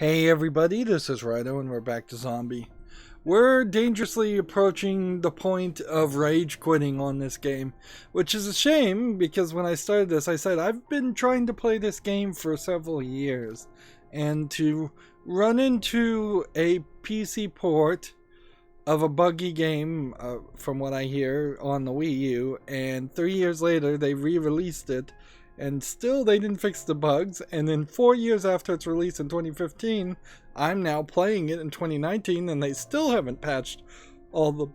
Hey everybody, this is Rydo and we're back to Zombie. We're dangerously approaching the point of rage quitting on this game, which is a shame because when I started this I said I've been trying to play this game for several years, and to run into a PC port of a buggy game, from what I hear, on the Wii U, and 3 years later they re-released it and still they didn't fix the bugs, and then 4 years after its release in 2015 I'm now playing it in 2019 and they still haven't patched all the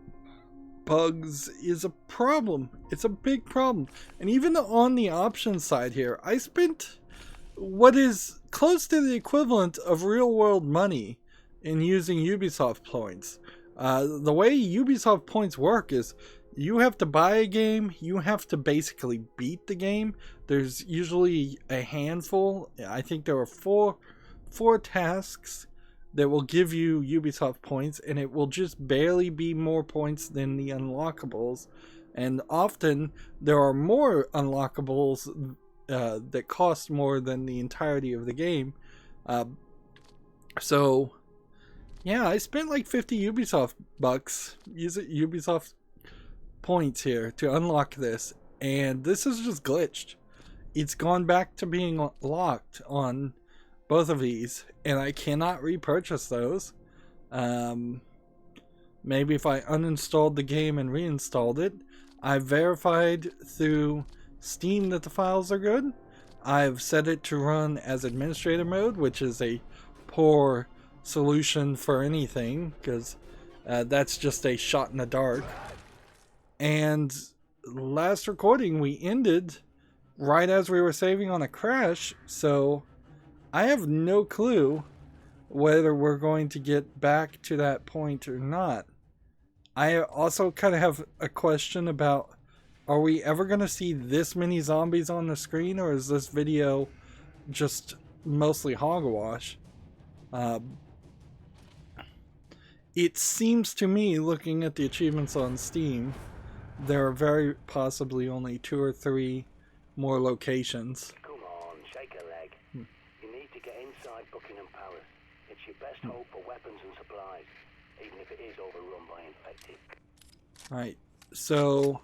bugs is a problem. It's a big problem. And even on the options side here, I spent what is close to the equivalent of real world money in using Ubisoft points. The way Ubisoft points work is you have to buy a game, you have to basically beat the game. There's usually a handful, I think there are four tasks that will give you Ubisoft points, and it will just barely be more points than the unlockables. And often there are more unlockables that cost more than the entirety of the game. So yeah, I spent like 50 Ubisoft bucks, Ubisoft points here to unlock this, and this is just glitched. It's gone back to being locked on both of these, and I cannot repurchase those. Maybe if I uninstalled the game and reinstalled it. I've verified through Steam that the files are good. I've set it to run as administrator mode, which is a poor solution for anything, because that's just a shot in the dark. And last recording we ended right as we were saving on a crash, so I have no clue whether we're going to get back to that point or not. I also kind of have a question about, are we ever going to see this many zombies on the screen, or is this video just mostly hogwash? It seems to me, looking at the achievements on Steam, there are very possibly only 2 or 3 more locations. Come on, shake a leg. You need to get inside Buckingham Palace. It's your best hope for weapons and supplies, even if it is overrun by infected. Alright, so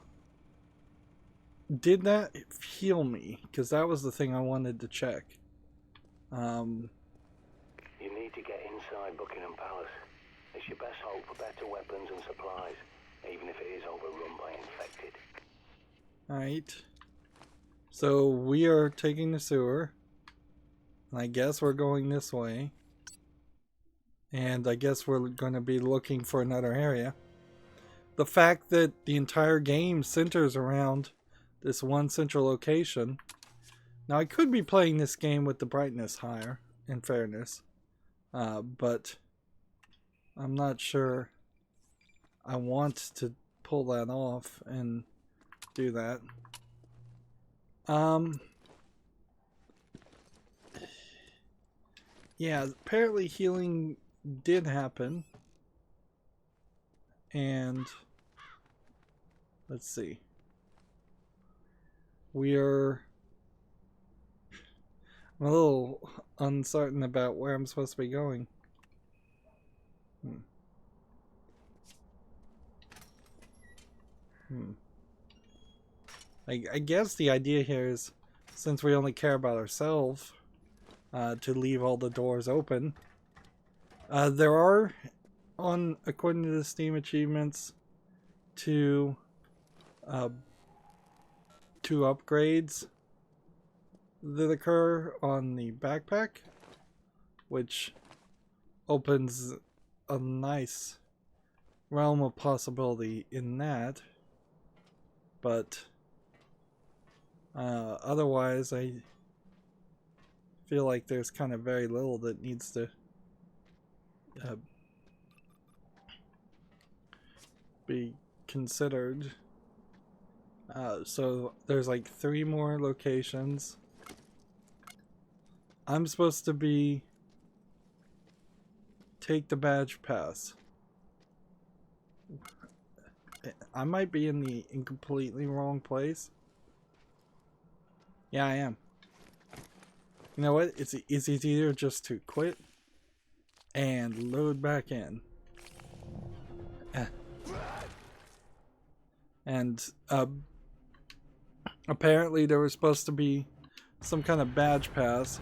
did that heal me? Because that was the thing I wanted to check. You need to get inside Buckingham Palace. It's your best hope for better weapons and supplies, even if it is overrun by infected. Alright. So we are taking the sewer. And I guess we're going this way. And I guess we're going to be looking for another area. The fact that the entire game centers around this one central location. Now I could be playing this game with the brightness higher, in fairness. But I'm not sure I want to pull that off and do that. Yeah, apparently healing did happen. And let's see. I'm a little uncertain about where I'm supposed to be going. I guess the idea here is, since we only care about ourselves, to leave all the doors open. There are, according to the Steam achievements, two upgrades that occur on the backpack, which opens a nice realm of possibility in that. But otherwise, I feel like there's kind of very little that needs to be considered. So there's like 3 more locations. I'm supposed to take the badge pass. I might be in the completely wrong place. Yeah, I am. You know what? It's either just to quit and load back in. And apparently there was supposed to be some kind of badge pass.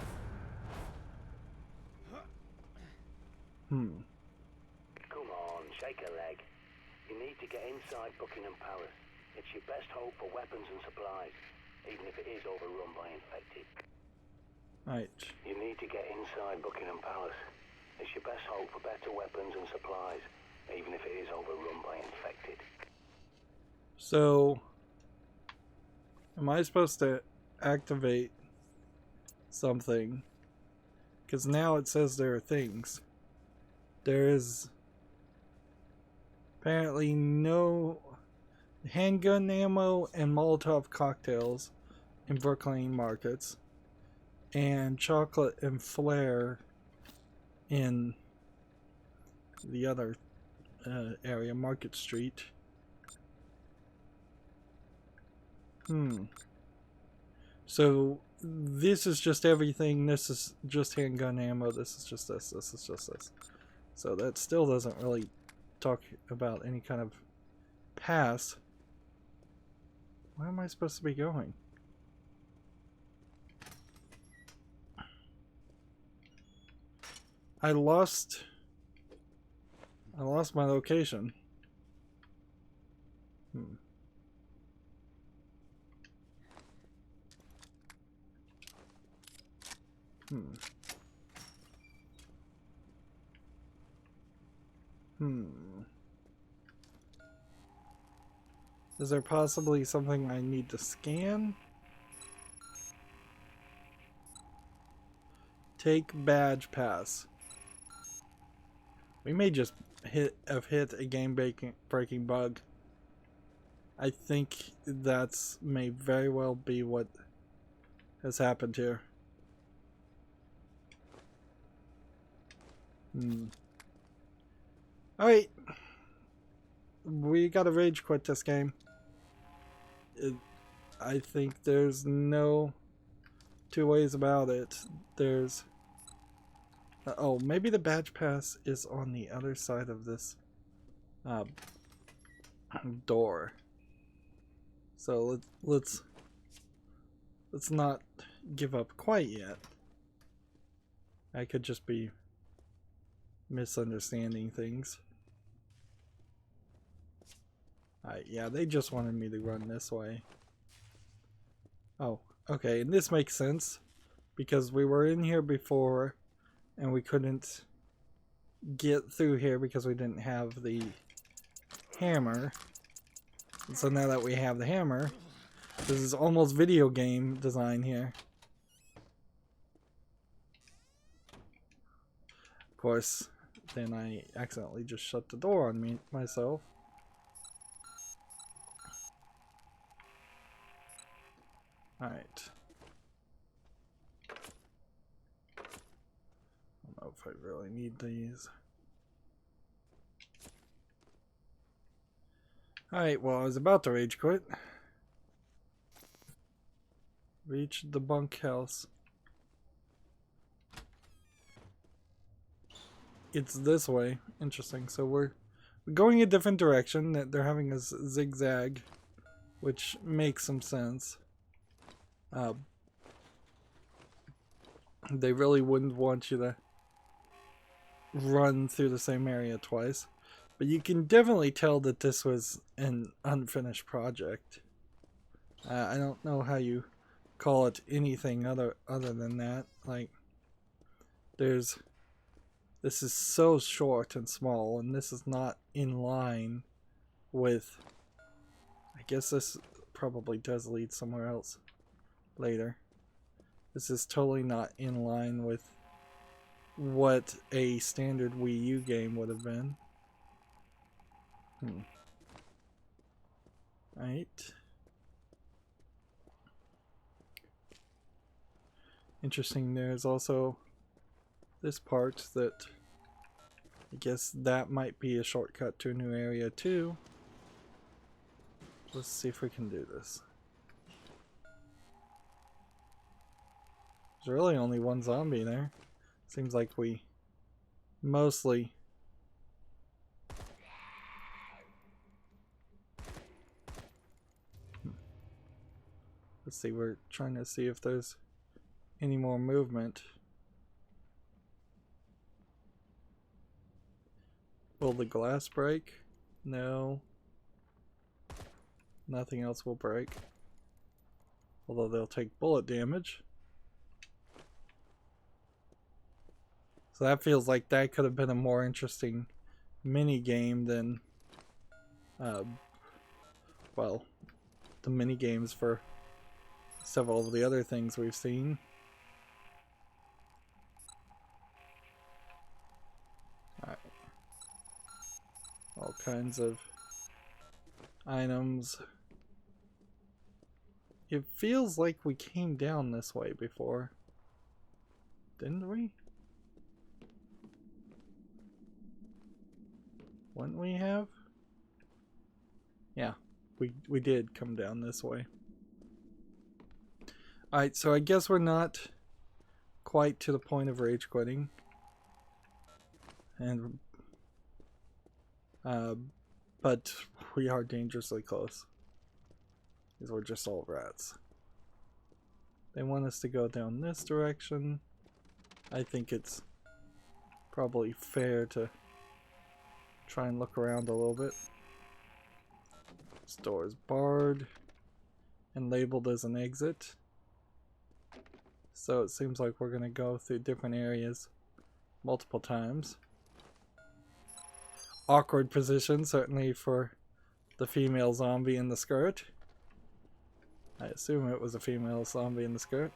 Come on, shake a leg. You need to get inside Buckingham Palace. It's your best hope for weapons and supplies, even if it is overrun by infected. Right. You need to get inside Buckingham Palace. It's your best hope for better weapons and supplies, even if it is overrun by infected. So, am I supposed to activate something? Because now it says there are things. There is apparently no handgun ammo and Molotov cocktails in Brooklyn markets, and chocolate and flare in the other area, Market Street. So this is just everything. This is just handgun ammo. This is just this. This is just this. So that still doesn't really talk about any kind of pass. Where am I supposed to be going? I lost my location. Is there possibly something I need to scan? Take badge pass. We may just have hit a game breaking bug. I think that's may very well be what has happened here. Alright. We gotta rage quit this game. I think there's no two ways about it. There's... oh, maybe the badge pass is on the other side of this door. So let's not give up quite yet. I could just be misunderstanding things. Alright, yeah, they just wanted me to run this way. Oh, okay, and this makes sense because we were in here before and we couldn't get through here because we didn't have the hammer. And so now that we have the hammer, this is almost video game design here. Of course, then I accidentally just shut the door on myself. Alright. I don't know if I really need these. Alright, well, I was about to rage quit. Reach the bunkhouse. It's this way. Interesting. So we're going a different direction. They're having us zigzag, which makes some sense. They really wouldn't want you to run through the same area twice. But you can definitely tell that this was an unfinished project. I don't know how you call it anything other than that. Like, this is so short and small, and this is not in line with... I guess this probably does lead somewhere else later. This is totally not in line with what a standard Wii U game would have been. Right. Interesting, there's also this part that I guess that might be a shortcut to a new area too. Let's see if we can do this. There's really only one zombie there. Seems like we Mostly. Let's see, we're trying to see if there's any more movement. Will the glass break? No. Nothing else will break. Although they'll take bullet damage. So that feels like that could have been a more interesting mini game than, well, the mini games for several of the other things we've seen. Alright. All kinds of items. It feels like we came down this way before. Didn't we? Wouldn't we have? Yeah, we did come down this way. Alright, so I guess we're not quite to the point of rage quitting. And but we are dangerously close. Because we're just all rats. They want us to go down this direction. I think it's probably fair to try and look around a little bit. This door is barred and labeled as an exit. So it seems like we're going to go through different areas multiple times. Awkward position, certainly for the female zombie in the skirt. I assume it was a female zombie in the skirt.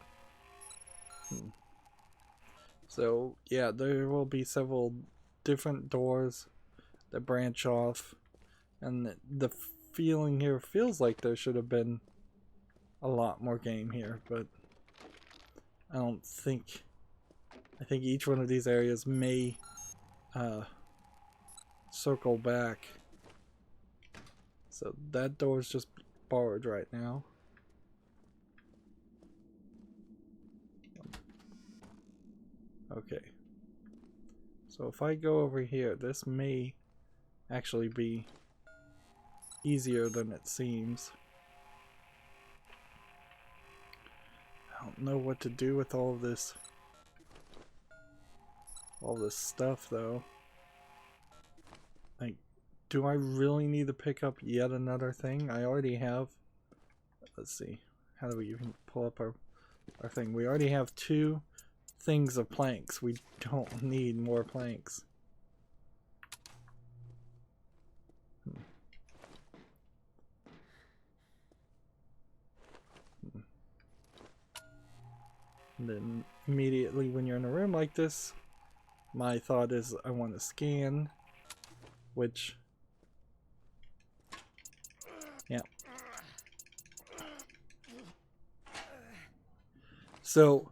So yeah, there will be several different doors that branch off, and the feeling here feels like there should have been a lot more game here, but I don't think. I think each one of these areas may circle back. So that door is just barred right now. Okay. So if I go over here, this may actually be easier than it seems. I don't know what to do with all this stuff though. Like, do I really need to pick up yet another thing? I already have, let's see, how do we even pull up our thing? We already have 2 things of planks. We don't need more planks. And then immediately when you're in a room like this, my thought is I want to scan, which, yeah. So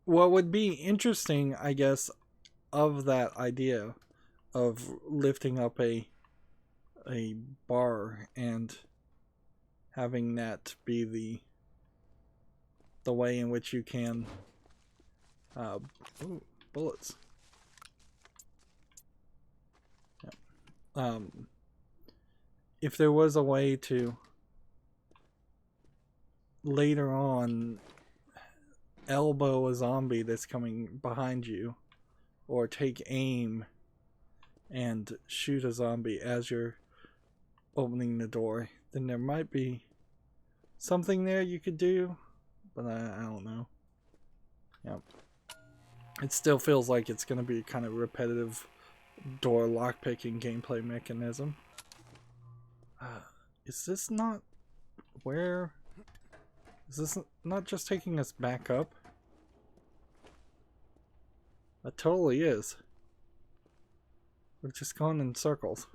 what would be interesting, I guess, of that idea of lifting up a bar and having that be the way in which you can ooh, bullets. Yeah. If there was a way to later on elbow a zombie that's coming behind you, or take aim and shoot a zombie as you're opening the door, then there might be something there you could do, but I don't know. Yep. It still feels like it's going to be kind of repetitive door lockpicking gameplay mechanism. Is this not where? Is this not just taking us back up? It totally is. We've just gone in circles.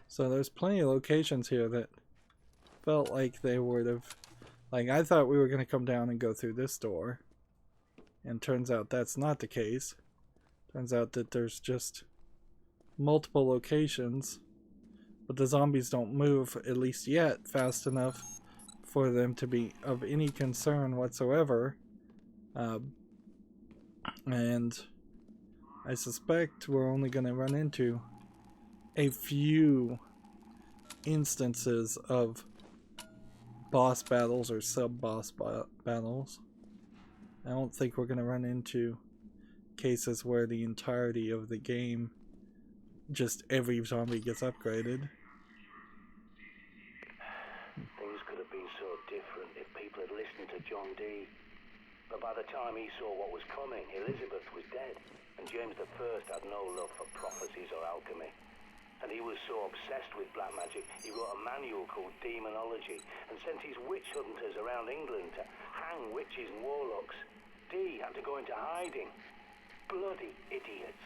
So there's plenty of locations here that felt like they would have... Like, I thought we were going to come down and go through this door. And turns out that's not the case. Turns out that there's just multiple locations, but the zombies don't move, at least yet, fast enough for them to be of any concern whatsoever. And I suspect we're only going to run into a few instances of boss battles or sub-boss battles. I don't think we're going to run into cases where the entirety of the game, just every zombie gets upgraded. Things could have been so different if people had listened to John D. But by the time he saw what was coming, Elizabeth was dead, and James I had no love for prophecies or alchemy. And he was so obsessed with black magic, he wrote a manual called Demonology and sent his witch hunters around England to hang witches and warlocks. D had to go into hiding. Bloody idiots.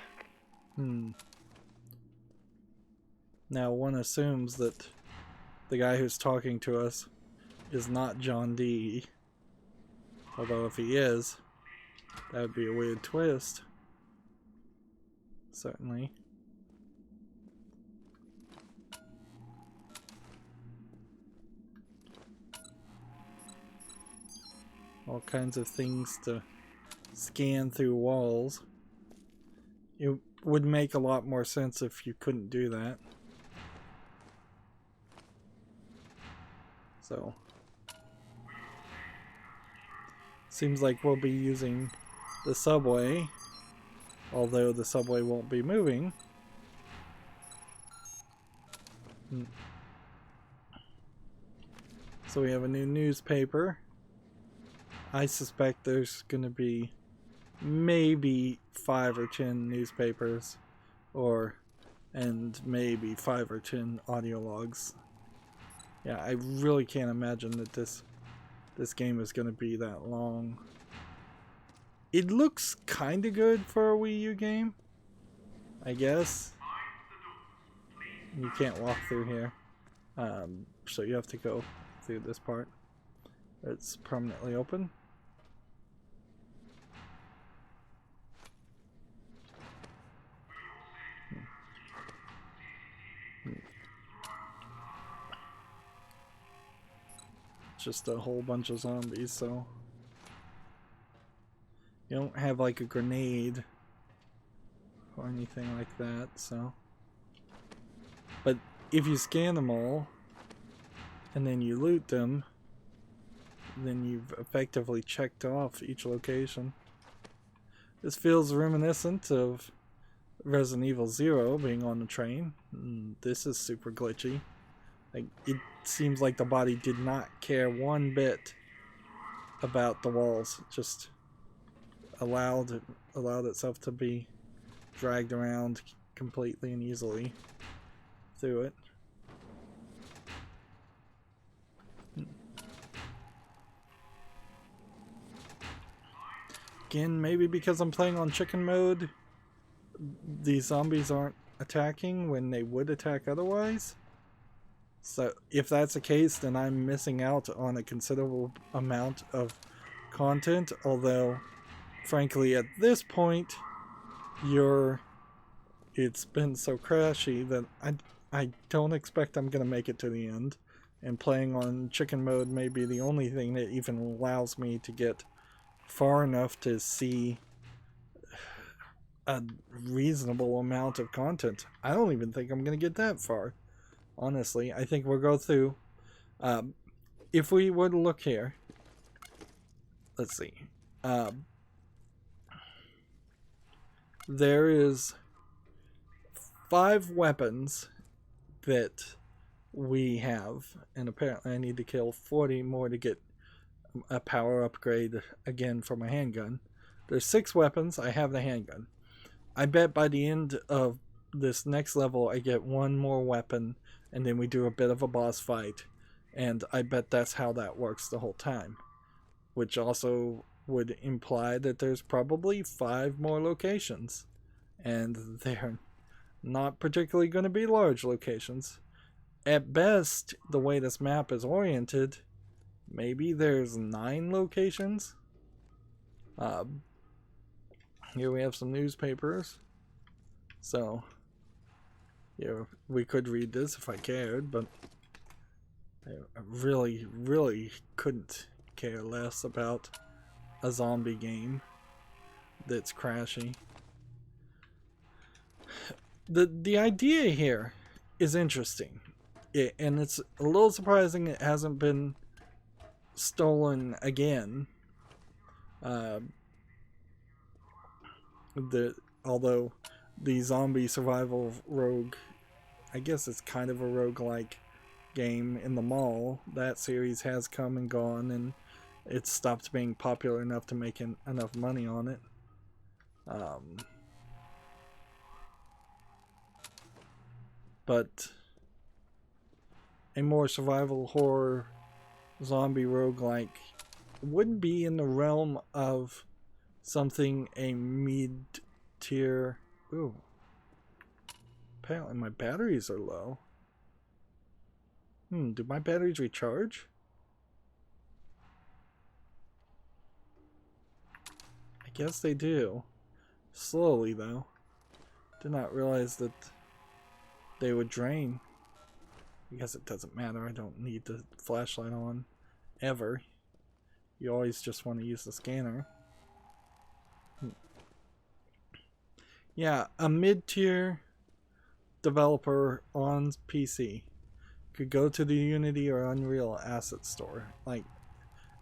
Now one assumes that the guy who's talking to us is not John D. Although if he is, that would be a weird twist. Certainly. All kinds of things to scan through walls. It would make a lot more sense if you couldn't do that. So seems like we'll be using the subway, although the subway won't be moving. So we have a new newspaper. I suspect there's going to be maybe 5 or 10 newspapers, and maybe 5 or 10 audio logs. Yeah, I really can't imagine that this game is going to be that long. It looks kind of good for a Wii U game, I guess. You can't walk through here, so you have to go through this part. It's permanently open. Just a whole bunch of zombies, so you don't have like a grenade or anything like that, so. But if you scan them all and then you loot them, then you've effectively checked off each location. This feels reminiscent of Resident Evil 0 being on the train. This is super glitchy. Like, it seems like the body did not care one bit about the walls. It just allowed itself to be dragged around completely and easily through it. Again, maybe because I'm playing on chicken mode, these zombies aren't attacking when they would attack otherwise. So if that's the case, then I'm missing out on a considerable amount of content, although frankly at this point it's been so crashy that I don't expect I'm gonna make it to the end, and playing on chicken mode may be the only thing that even allows me to get far enough to see a reasonable amount of content. I don't even think I'm gonna get that far. Honestly, I think we'll go through, if we were to look here, let's see, there is 5 weapons that we have, and apparently I need to kill 40 more to get a power upgrade again for my handgun. There's 6 weapons. I have the handgun. I bet by the end of this next level I get 1 more weapon, and then we do a bit of a boss fight, and I bet that's how that works the whole time, which also would imply that there's probably 5 more locations, and they're not particularly going to be large locations. At best, the way this map is oriented, maybe there's 9 locations. Here we have some newspapers, so yeah, we could read this if I cared, but I really, really couldn't care less about a zombie game that's crashy. The idea here is interesting, and it's a little surprising it hasn't been stolen again. Although the zombie survival rogue, I guess it's kind of a roguelike game in the mall. That series has come and gone, and it's stopped being popular enough to make enough money on it. But a more survival horror zombie roguelike would be in the realm of something a mid-tier. Ooh. Apparently my batteries are low. Do my batteries recharge? I guess they do. Slowly, though. Did not realize that they would drain. I guess it doesn't matter. I don't need the flashlight on. Ever. You always just want to use the scanner. Yeah, a mid-tier developer on PC could go to the Unity or Unreal asset store,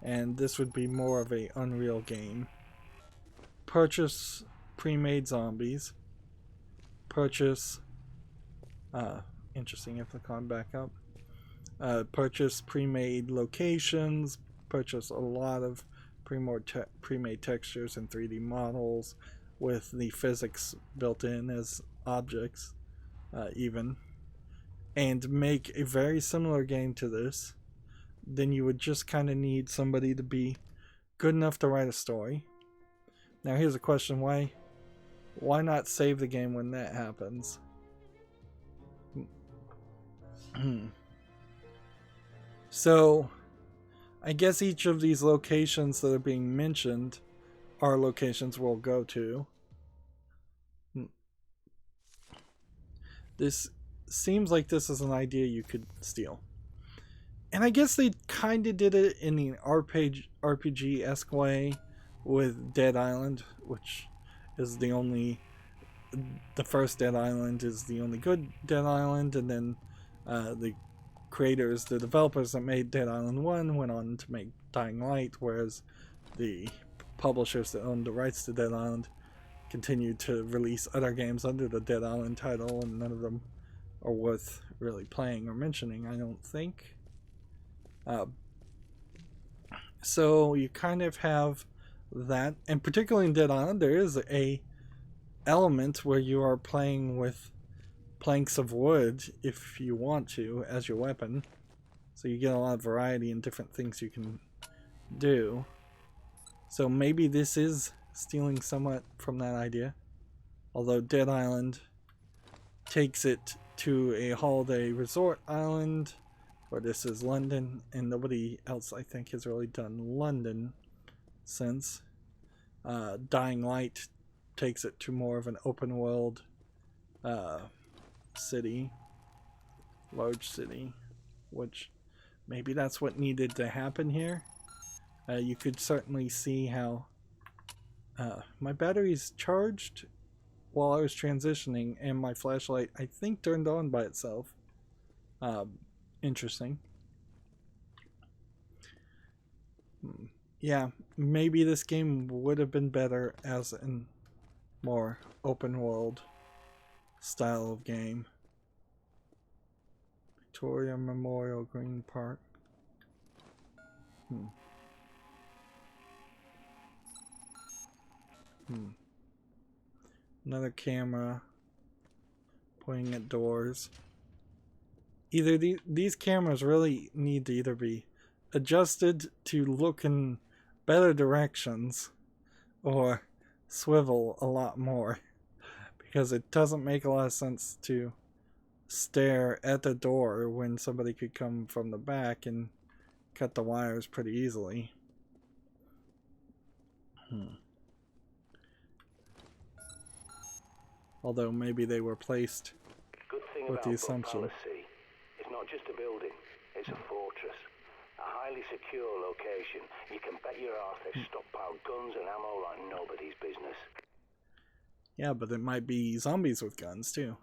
and this would be more of a Unreal game. Purchase pre-made zombies. Purchase interesting if the con back up. Purchase pre-made locations. Purchase a lot of pre-made textures and 3D models with the physics built in as objects, even, and make a very similar game to this. Then you would just kind of need somebody to be good enough to write a story. Now here's a question: why not save the game when that happens? So I guess each of these locations that are being mentioned are locations we'll go to. This seems like this is an idea you could steal. And I guess they kind of did it in the RPG-esque way with Dead Island, which is the first Dead Island is the only good Dead Island, and then the developers that made Dead Island 1 went on to make Dying Light, whereas the publishers that owned the rights to Dead Island continued to release other games under the Dead Island title, and none of them are worth really playing or mentioning, I don't think. So you kind of have that, and particularly in Dead Island, there is a element where you are playing with planks of wood, if you want to, as your weapon. So you get a lot of variety in different things you can do. So maybe this is stealing somewhat from that idea. Although Dead Island takes it to a holiday resort island, where this is London, and nobody else I think has really done London since. Dying Light takes it to more of an open world city, large city, which maybe that's what needed to happen here. You could certainly see how my battery's charged while I was transitioning, and my flashlight I think turned on by itself. Interesting. Yeah, maybe this game would have been better as a more open world style of game. Victoria Memorial Green Park. Another camera pointing at doors. Either these cameras really need to either be adjusted to look in better directions or swivel a lot more, because it doesn't make a lot of sense to stare at the door when somebody could come from the back and cut the wires pretty easily. Although maybe they were placed Good thing with about the assumption. Bunkhouse, it's not just a building, It's a fortress. A highly secure location. You can bet your ass they've stockpiled guns and ammo like nobody's business. Yeah, but it might be zombies with guns too.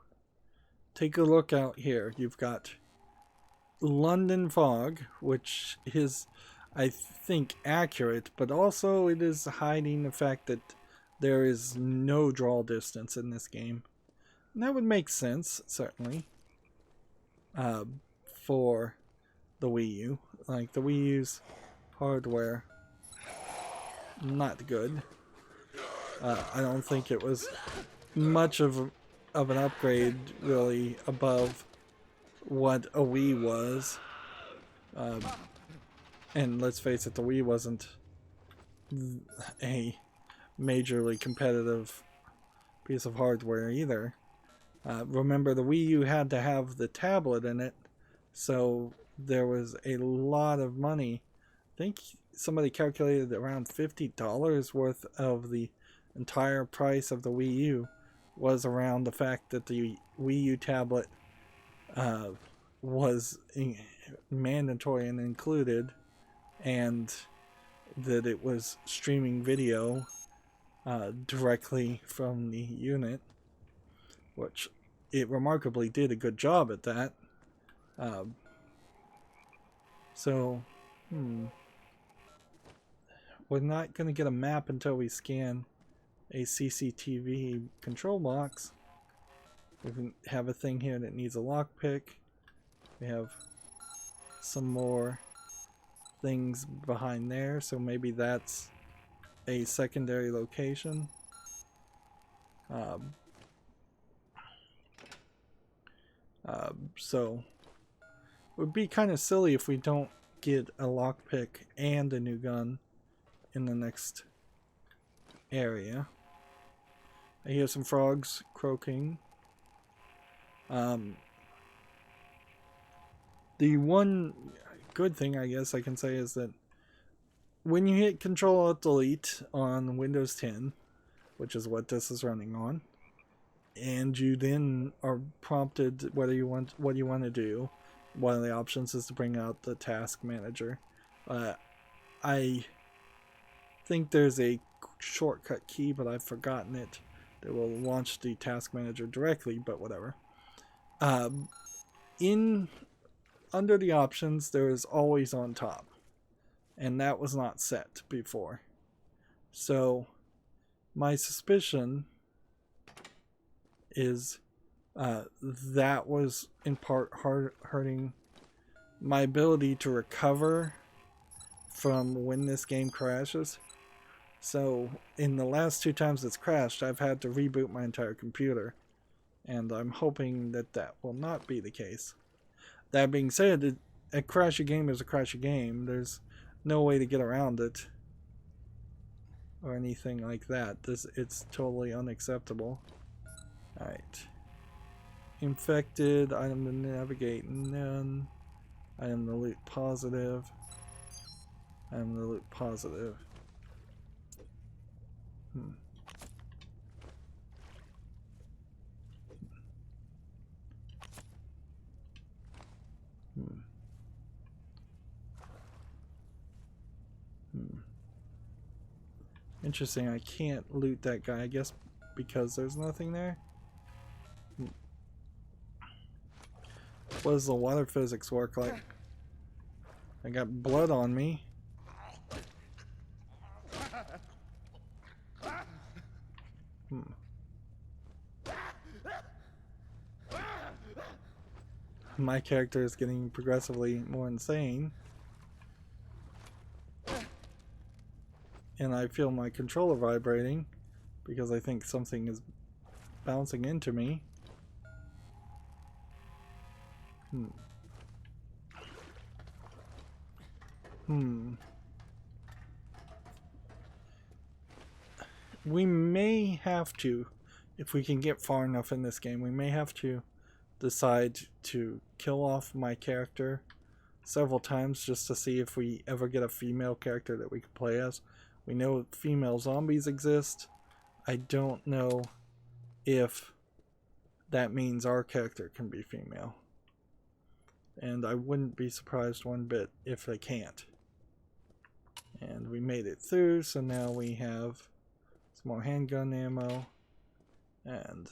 Take a look out here. You've got London fog, which is, I think, accurate, but also it is hiding the fact that there is no draw distance in this game. And that would make sense, certainly, for the Wii U. Like, the Wii U's hardware, not good. I don't think it was much of an upgrade, really, above what a Wii was. And let's face it, the Wii wasn't a majorly competitive piece of hardware either. Remember, the Wii U had to have the tablet in it, so there was a lot of money. I think somebody calculated around $50 worth of the entire price of the Wii U was around the fact that the Wii U tablet was mandatory and included, and that it was streaming video directly from the unit, which it remarkably did a good job at that. We're not going to get a map until we scan a CCTV control box. We have a thing here that needs a lockpick. We have some more things behind there, so maybe that's a secondary location. So it would be kind of silly if we don't get a lockpick and a new gun in the next area. I hear some frogs croaking. The one good thing I guess I can say is that when you hit Control-Alt-Delete on Windows 10, which is what this is running on, and you then are prompted what you want to do, one of the options is to bring out the task manager. I think there's a shortcut key, but I've forgotten it, that will launch the task manager directly, but whatever. Under the options, there is always on top, and that was not set before. So my suspicion is that was in part hurting my ability to recover from when this game crashes. So in the last 2 times it's crashed, I've had to reboot my entire computer, and I'm hoping that that will not be the case. That being said, a crashy game is a crashy game. There's no way to get around it or anything like that. It's totally unacceptable. Alright. Infected, item to navigate, none. Item to loot, positive. Item to loot, positive. Interesting, I can't loot that guy, I guess because there's nothing there. What does the water physics work like? I got blood on me. My character is getting progressively more insane. And I feel my controller vibrating because I think something is bouncing into me. We may have to, if we can get far enough in this game, we may have to decide to kill off my character several times just to see if we ever get a female character that we can play as. We know female zombies exist. I don't know if that means our character can be female. And I wouldn't be surprised one bit if they can't. And we made it through, so now we have some more handgun ammo and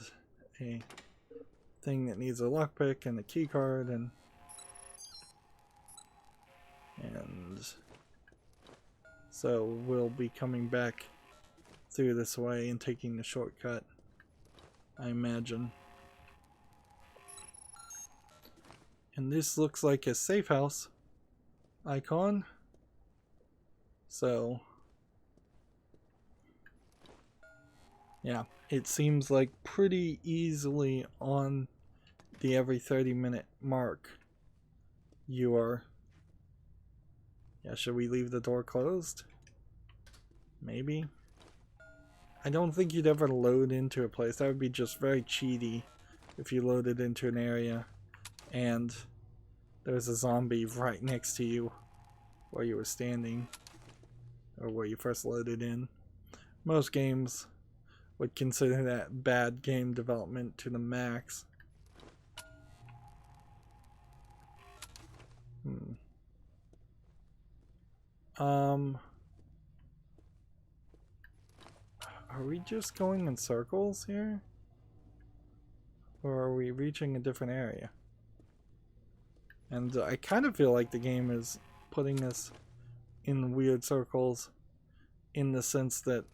a thing that needs a lockpick and a key card, and so we'll be coming back through this way and taking the shortcut, I imagine. And this looks like a safe house icon. So, yeah, it seems like pretty easily on the every 30-minute mark you are. Yeah, should we leave the door closed? Maybe. I don't think you'd ever load into a place. That would be just very cheaty if you loaded into an area and there's a zombie right next to you where you were standing or where you first loaded in. Most games would consider that bad game development to the max. Are we just going in circles here? Or are we reaching a different area? And I kind of feel like the game is putting us in weird circles in the sense that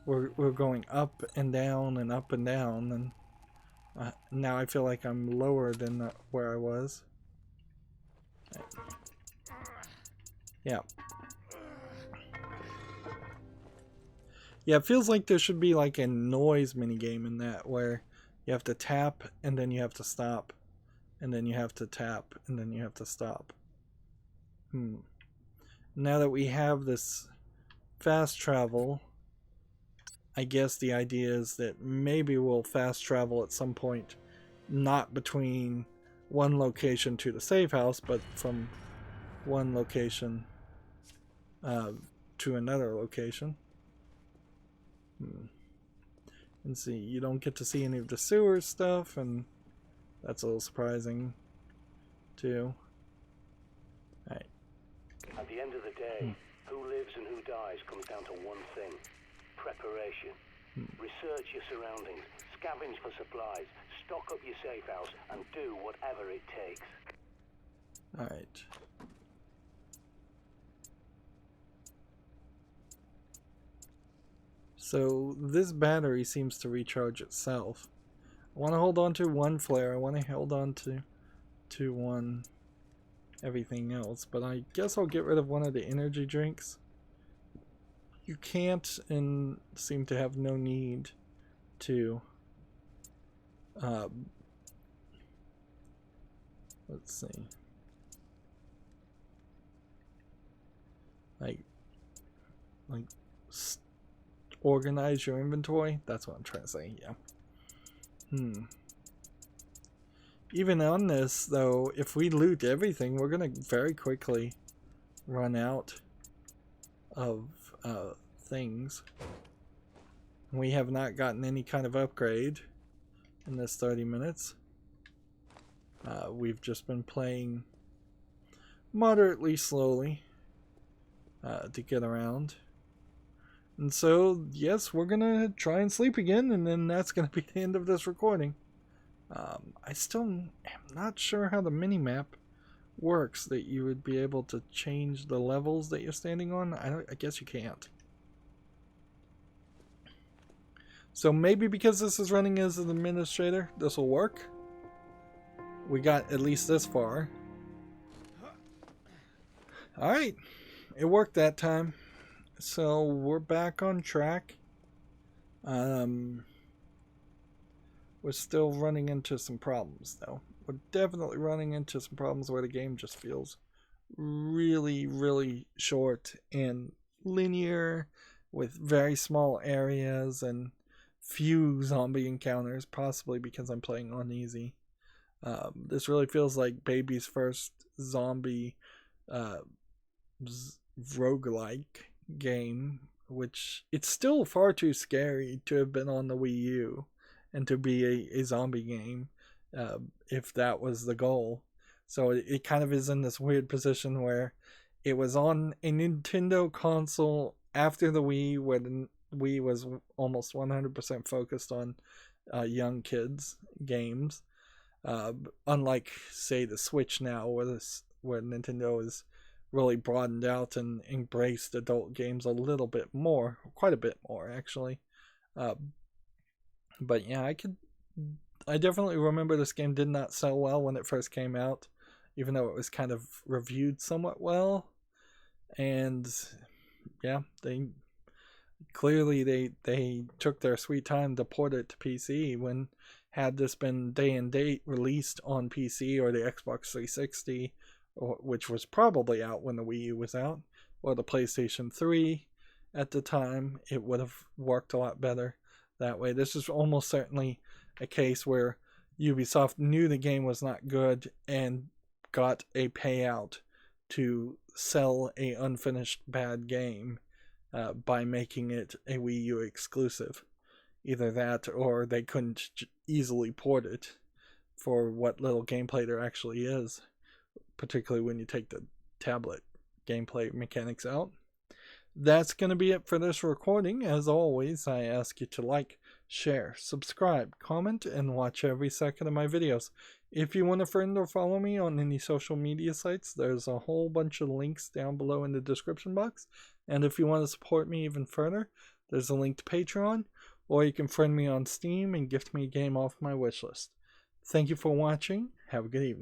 we're going up and down and up and down, and now I feel like I'm lower than where I was. Yeah. Yeah, it feels like there should be like a noise minigame in that where you have to tap and then you have to stop and then you have to tap and then you have to stop. Now that we have this fast travel, I guess the idea is that maybe we'll fast travel at some point, not between one location to the safe house, but from one location to another location. And see, you don't get to see any of the sewer stuff, and that's a little surprising too. Alright. At the end of the day, who lives and who dies comes down to one thing: preparation. Research your surroundings, scavenge for supplies, stock up your safe house, and do whatever it takes. Alright. So this battery seems to recharge itself. I want to hold on to one flare. I want to hold on to one everything else. But I guess I'll get rid of one of the energy drinks. You can't and seem to have no need to. Let's see. Like organize your inventory. That's what I'm trying to say. Yeah. Even on this though, if we loot everything, we're gonna very quickly run out of things. We have not gotten any kind of upgrade in this 30 minutes. We've just been playing moderately slowly to get around. And so, yes, we're gonna try and sleep again, and then that's gonna be the end of this recording. I still am not sure how the mini-map works, that you would be able to change the levels that you're standing on. I guess you can't. So maybe because this is running as an administrator, this will work. We got at least this far. Alright, it worked that time. So we're back on track. We're still running into some problems though. We're definitely running into some problems where the game just feels really, really short and linear with very small areas and few zombie encounters, possibly because I'm playing on easy. This really feels like baby's first zombie roguelike game, which it's still far too scary to have been on the Wii U and to be a zombie game, if that was the goal. So it kind of is in this weird position where it was on a Nintendo console after the Wii, where the Wii was almost 100% focused on young kids games. Unlike, say, the Switch now, where Nintendo has really broadened out and embraced adult games a little bit more, quite a bit more actually. But yeah, I definitely remember this game did not sell well when it first came out, even though it was kind of reviewed somewhat well. And yeah, they took their sweet time to port it to PC, when had this been day and date released on PC or the Xbox 360, which was probably out when the Wii U was out, or the PlayStation 3 at the time, it would have worked a lot better that way. This is almost certainly a case where Ubisoft knew the game was not good and got a payout to sell a unfinished bad game by making it a Wii U exclusive. Either that, or they couldn't easily port it for what little gameplay there actually is, particularly when you take the tablet gameplay mechanics out. That's going to be it for this recording. As always, I ask you to like, share, subscribe, comment, and watch every second of my videos. If you want to friend or follow me on any social media sites, there's a whole bunch of links down below in the description box. And if you want to support me even further, there's a link to Patreon, or you can friend me on Steam and gift me a game off my wishlist. Thank you for watching. Have a good evening.